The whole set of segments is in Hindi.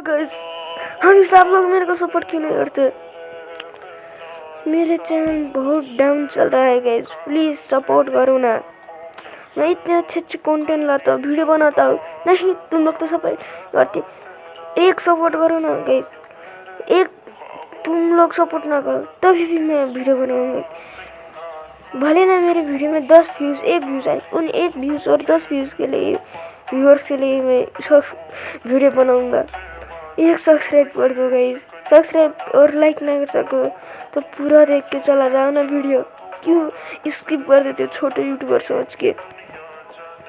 गाइस, हम सब लोग मेरे को सपोर्ट क्यों नहीं करते? मेरे चैनल बहुत डाउन चल रहा है गाइस, प्लीज सपोर्ट करो ना। मैं इतने अच्छे कंटेंट लाता हूँ, वीडियो बनाता हूँ, नहीं तुम लोग तो सपोर्ट करते। एक सपोर्ट करो ना गाइस, एक तुम लोग सपोर्ट ना करो तभी भी मैं वीडियो बनाऊंगा। भले ना मेरे वीडियो में 10 व्यूज़, 1 व्यूज़ आए, उन 1 व्यूज़ और 10 व्यूज़ के लिए, व्यूअर्स के लिए मैं सब वीडियो बनाऊंगा। एक सब्सक्राइब कर दो गाइस, सब्सक्राइब और लाइक ना कर सको तो पूरा देख के चला जाओ ना वीडियो, क्यों स्किप कर देते हो छोटे यूट्यूबर सोच के?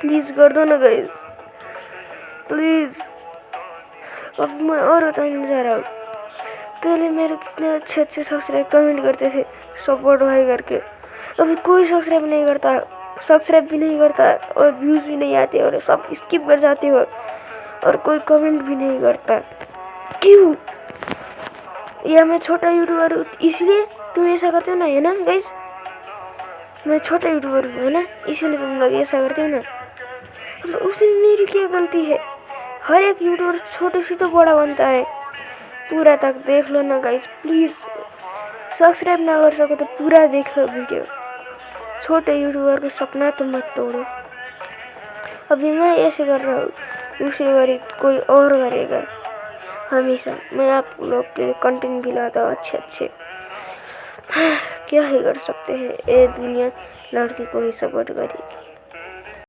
प्लीज़ कर दो ना गाइस, प्लीज़। अब मैं और बताने जा रहा हूँ, पहले मेरे कितने अच्छे अच्छे सब्सक्राइब कमेंट करते थे सपोर्ट भाई करके, अभी कोई सब्सक्राइब नहीं करता, सब्सक्राइब भी नहीं करता और व्यूज़ भी नहीं आते और सब स्किप कर जाते हो और कोई कमेंट भी नहीं करता। क्यों? या मैं छोटा यूट्यूबर हूँ इसलिए तुम ऐसा करते हो ना, है ना गाइस? मैं छोटा यूट्यूबर हूँ, है ना, इसीलिए तुम लोग ऐसा करते हो ना। तो उसमें मेरी क्या गलती है? हर एक यूट्यूबर छोटे से तो बड़ा बनता है। पूरा तक देख लो ना गाइस, प्लीज़। सब्सक्राइब ना कर सको तो पूरा देख लो वीडियो। छोटे यूट्यूबर का सपना तो मत तोड़ो। अभी मैं ऐसे कर रहा हूँ, दूसरी बारी कोई और करेगा। हमेशा मैं आप लोग के कंटेंट भी लाता हूँ अच्छे अच्छे। क्या ही कर सकते हैं, ये दुनिया लड़की को ही सपोर्ट करेगी।